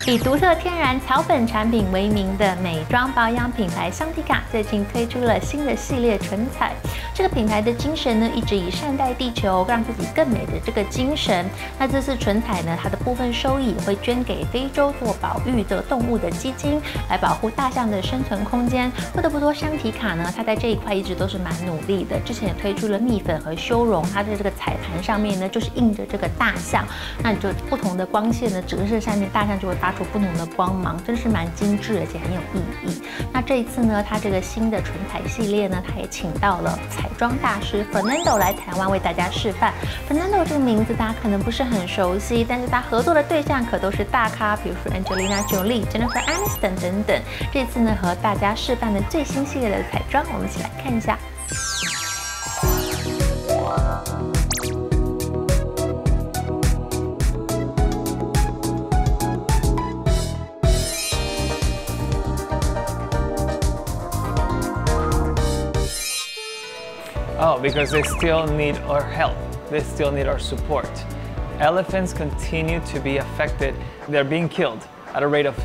以独特天然草本产品为名的美妆保养品牌香缇卡最近推出了新的系列唇彩。这个品牌的精神呢，一直以善待地球、让自己更美的这个精神。那这次唇彩呢，它的部分收益也会捐给非洲做保育的动物的基金，来保护大象的生存空间。不得不说，香缇卡呢，它在这一块一直都是蛮努力的。之前也推出了蜜粉和修容，它的这个彩盘上面呢，就是印着这个大象。那你就不同的光线呢折射上面，大象就会发出不同的光芒，真的是蛮精致而且很有意义。那这一次呢，它这个新的唇彩系列呢，它也请到了彩妆大师 Fernando 来台湾为大家示范。Fernando 这个名字大家可能不是很熟悉，但是他合作的对象可都是大咖，比如说 Angelina Jolie、Jennifer Aniston 等等。这次呢，和大家示范的最新系列的彩妆，我们一起来看一下。Oh, because they still need our help. They still need our support. Elephants continue to be affected. They're being killed at a rate of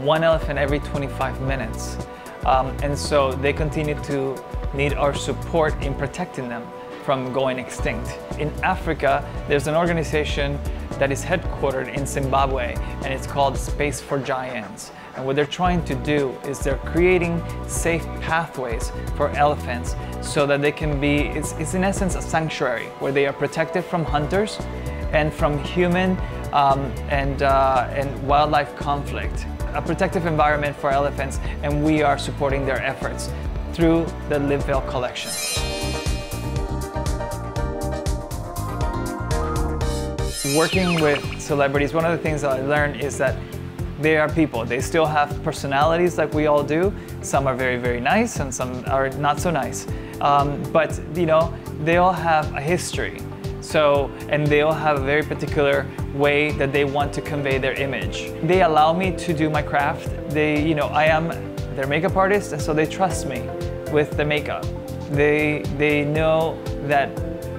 1 elephant every 25 minutes. And so they continue to need our support in protecting them from going extinct. In Africa, there's an organization that is headquartered in Zimbabwe, and it's called Space for Giants. And what they're trying to do is they're creating safe pathways for elephants so that they can be, it's in essence a sanctuary where they are protected from hunters and from human and wildlife conflict. A protective environment for elephants, and we are supporting their efforts through the Livevale collection. Working with celebrities, one of the things that I learned is that they are people. They still have personalities like we all do. Some are very, very nice and some are not so nice. But you know, they all have a history. So, and they all have a very particular way that they want to convey their image. They allow me to do my craft. You know, I am their makeup artist, and so they trust me with the makeup. They know that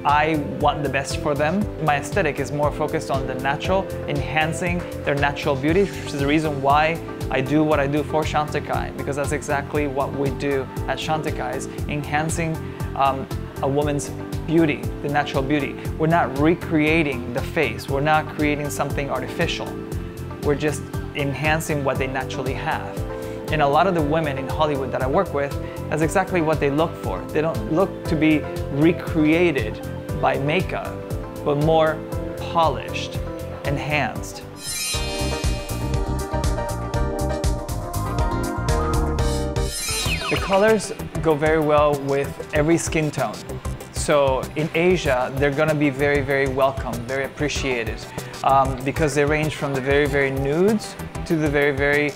I want the best for them. My aesthetic is more focused on the natural, enhancing their natural beauty, which is the reason why I do what I do for Chantecaille, because that's exactly what we do at Chantecaille, is enhancing a woman's beauty, the natural beauty. We're not recreating the face. We're not creating something artificial. We're just enhancing what they naturally have. And a lot of the women in Hollywood that I work with, that's exactly what they look for. They don't look to be recreated by makeup, but more polished, enhanced. The colors go very well with every skin tone. So in Asia, they're gonna be very, very welcome, very appreciated, because they range from the very, very nudes to the very, very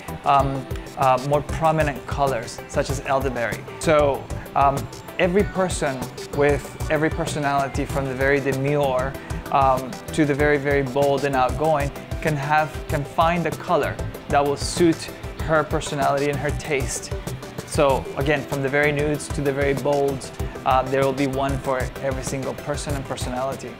more prominent colors, such as elderberry. So every person with every personality, from the very demure to the very, very bold and outgoing, can find a color that will suit her personality and her taste. So again, from the very nudes to the very bolds, there will be one for every single person and personality.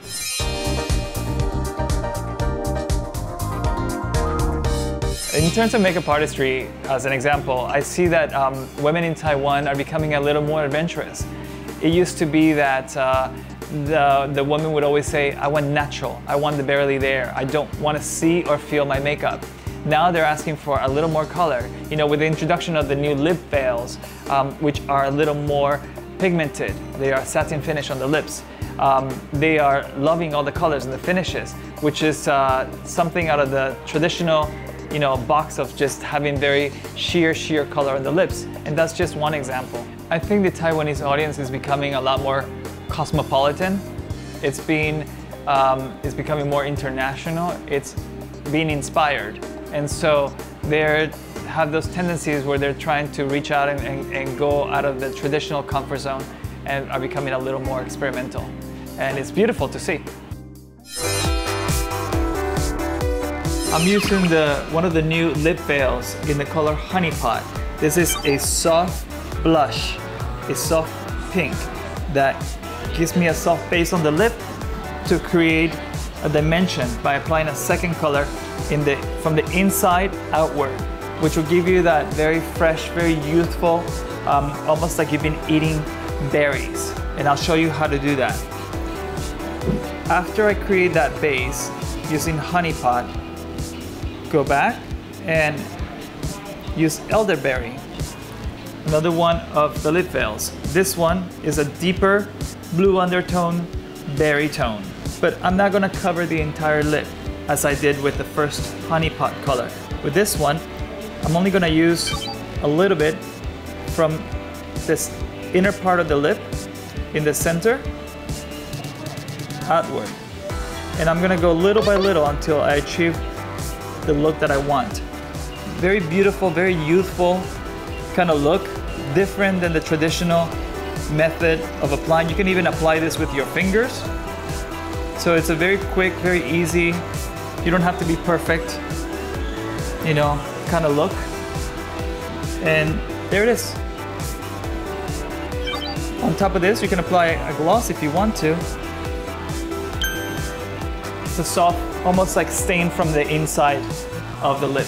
In terms of makeup artistry, as an example, I see that women in Taiwan are becoming a little more adventurous. It used to be that the woman would always say, I want natural, I want the barely there, I don't want to see or feel my makeup. Now they're asking for a little more color. You know, with the introduction of the new lip veils, which are a little more pigmented. They are satin finish on the lips. They are loving all the colors and the finishes, which is something out of the traditional, you know, box of just having very sheer color on the lips. And that's just one example. I think the Taiwanese audience is becoming a lot more cosmopolitan. It's becoming more international. It's being inspired. And so they have those tendencies where they're trying to reach out and go out of the traditional comfort zone and are becoming a little more experimental. And it's beautiful to see. I'm using one of the new lip veils in the color Honey Pot. This is a soft blush, a soft pink that gives me a soft base on the lip to create a dimension by applying a second color from the inside outward, which will give you that very fresh, very youthful, almost like you've been eating berries. And I'll show you how to do that. After I create that base using Honey Pot, go back and use elderberry, another one of the lip veils. This one is a deeper blue undertone, berry tone, but I'm not gonna cover the entire lip as I did with the first Honey Pot color. With this one, I'm only gonna use a little bit from this inner part of the lip in the center outward. And I'm gonna go little by little until I achieve the look that I want. Very beautiful, very youthful kind of look, different than the traditional method of applying. You can even apply this with your fingers. So it's a very quick, very easy, you don't have to be perfect, you know, kind of look. And there it is. On top of this, you can apply a gloss if you want to. It's a soft, almost like stain from the inside of the lip.